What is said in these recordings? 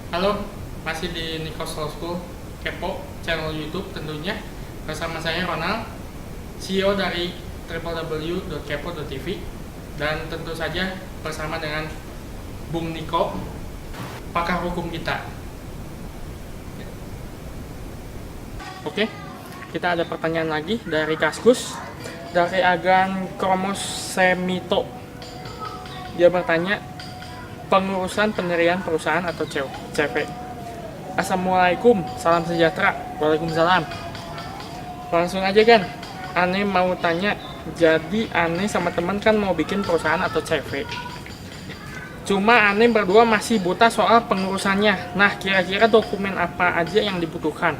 Halo, masih di Nikos Law School Kepo, channel YouTube tentunya. Bersama saya Ronald, CEO dari www.kepo.tv. Dan tentu saja bersama dengan Bung Niko, pakar hukum kita. Oke, kita ada pertanyaan lagi dari Kaskus, dari Agan Kromos Semito. Dia bertanya, pengurusan pendirian perusahaan atau CV. Assalamualaikum, salam sejahtera. Waalaikumsalam. Langsung aja kan, Ane mau tanya. Jadi Ane sama teman kan mau bikin perusahaan atau CV. Cuma Ane berdua masih buta soal pengurusannya. Nah, kira-kira dokumen apa aja yang dibutuhkan?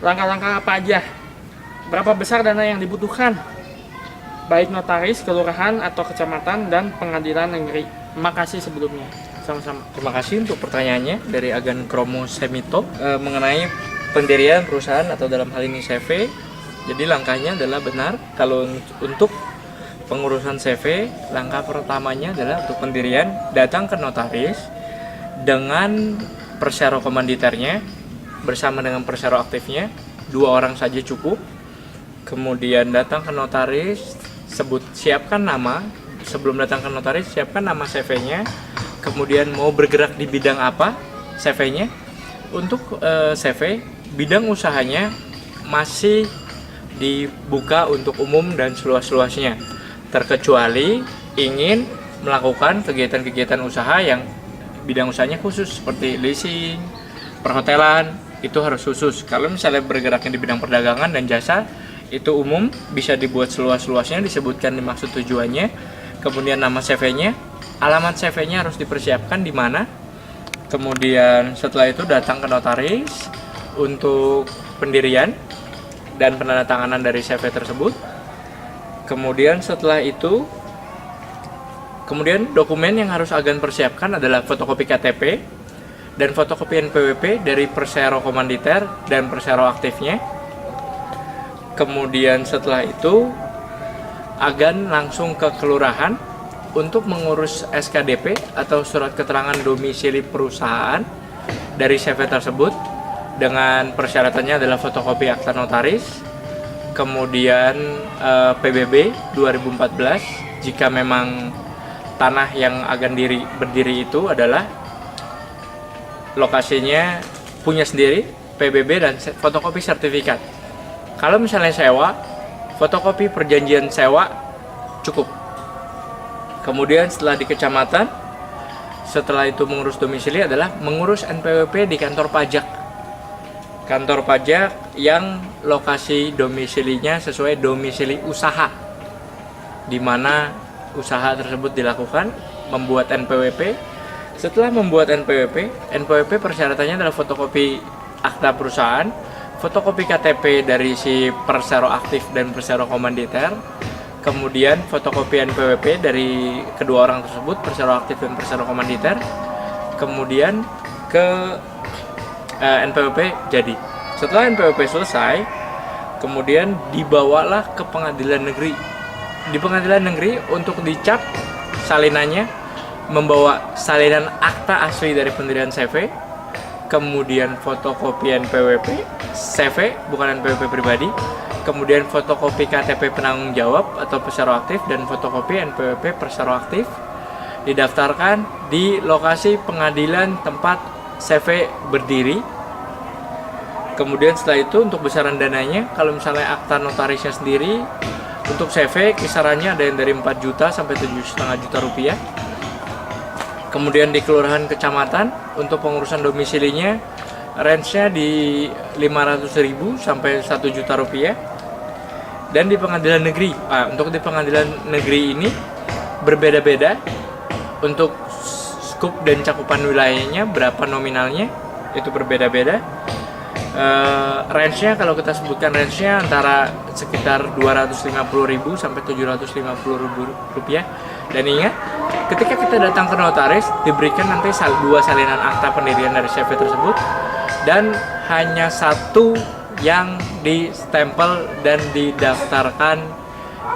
Langkah-langkah apa aja? Berapa besar dana yang dibutuhkan? Baik notaris, kelurahan, atau kecamatan, dan pengadilan negeri. Makasih sebelumnya. Sama-sama. Terima kasih untuk pertanyaannya dari Agan Kromo Semito mengenai pendirian perusahaan atau dalam hal ini CV. Jadi langkahnya adalah benar. Kalau untuk pengurusan CV, langkah pertamanya adalah untuk pendirian datang ke notaris dengan persero komanditernya bersama dengan persero aktifnya, 2 orang saja cukup. Kemudian datang ke notaris, siapkan nama. Sebelum datang ke notaris, siapkan nama CV-nya. Kemudian mau bergerak di bidang apa CV-nya. Untuk CV, bidang usahanya masih dibuka untuk umum dan seluas-luasnya. Terkecuali ingin melakukan kegiatan-kegiatan usaha yang bidang usahanya khusus seperti leasing, perhotelan, itu harus khusus. Kalau misalnya bergeraknya di bidang perdagangan dan jasa, itu umum, bisa dibuat seluas-luasnya, disebutkan di maksud tujuannya. Kemudian nama CV-nya, alamat CV-nya harus dipersiapkan di mana. Kemudian setelah itu datang ke notaris untuk pendirian dan penandatanganan dari CV tersebut. Kemudian setelah itu, dokumen yang harus agen persiapkan adalah fotokopi KTP dan fotokopi NPWP dari persero komanditer dan persero aktifnya. Kemudian setelah itu, agen langsung ke kelurahan untuk mengurus SKDP atau surat keterangan domisili perusahaan dari CV tersebut, dengan persyaratannya adalah fotokopi akta notaris, kemudian PBB 2014 jika memang tanah yang akan berdiri itu adalah lokasinya punya sendiri, PBB dan fotokopi sertifikat. Kalau misalnya sewa, fotokopi perjanjian sewa cukup. Kemudian setelah di kecamatan, setelah itu mengurus domisili adalah mengurus NPWP di kantor pajak. Kantor pajak yang lokasi domisilinya sesuai domisili usaha, di mana usaha tersebut dilakukan, membuat NPWP. Setelah membuat NPWP persyaratannya adalah fotokopi akta perusahaan, fotokopi KTP dari si persero aktif dan persero komanditer, kemudian fotokopi NPWP dari kedua orang tersebut, persero aktif dan persero komanditer, kemudian ke NPWP jadi. Setelah NPWP selesai, kemudian dibawalah ke pengadilan negeri. Di pengadilan negeri untuk dicap salinannya, membawa salinan akta asli dari pendirian CV, kemudian fotokopi NPWP, CV bukan NPWP pribadi, kemudian fotokopi KTP penanggung jawab atau persero aktif dan fotokopi NPWP persero aktif, didaftarkan di lokasi pengadilan tempat CV berdiri. Kemudian setelah itu untuk besaran dananya, kalau misalnya akta notarisnya sendiri, untuk CV kisarannya ada yang dari 4 juta sampai 7,5 juta rupiah. Kemudian di kelurahan kecamatan untuk pengurusan domisilinya range-nya di 500.000 sampai 1 juta rupiah. Dan di pengadilan negeri, untuk di pengadilan negeri ini berbeda-beda untuk skup dan cakupan wilayahnya, berapa nominalnya itu berbeda-beda. Range-nya kalau kita sebutkan range-nya antara sekitar 250.000 sampai 750.000 rupiah. Dan ingat, ketika kita datang ke notaris, diberikan nanti 2 salinan akta pendirian dari CV tersebut dan hanya 1 yang distempel dan didaftarkan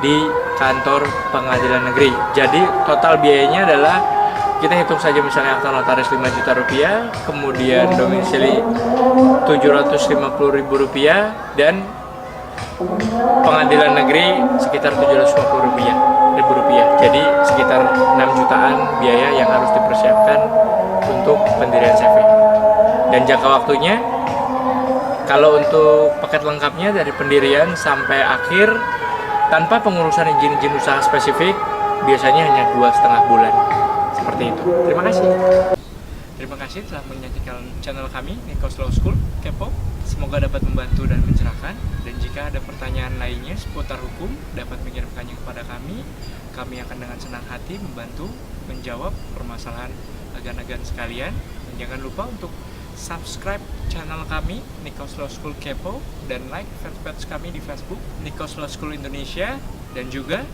di kantor pengadilan negeri. Jadi total biayanya adalah kita hitung saja misalnya akta notaris 5 juta rupiah, kemudian domisili 750.000 rupiah, dan pengadilan negeri sekitar 750.000 rupiah. Jadi sekitar 6 jutaan biaya yang harus dipersiapkan untuk pendirian CV. Dan jangka waktunya, kalau untuk paket lengkapnya dari pendirian sampai akhir tanpa pengurusan izin usaha spesifik, biasanya hanya 2,5 bulan. Seperti itu. Terima kasih. Terima kasih telah menyaksikan channel kami, Nikos Law School Kepo. Semoga dapat membantu dan mencerahkan. Dan jika ada pertanyaan lainnya seputar hukum, dapat mengirimkannya kepada kami. Kami akan dengan senang hati membantu menjawab permasalahan agan-agan sekalian. Dan jangan lupa untuk subscribe channel kami, Nikos Law School Kepo, dan like fanpage kami di Facebook, Nikos Law School Indonesia, dan juga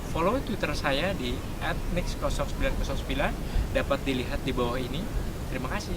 follow Twitter saya di @nix0909, dapat dilihat di bawah ini. Terima kasih.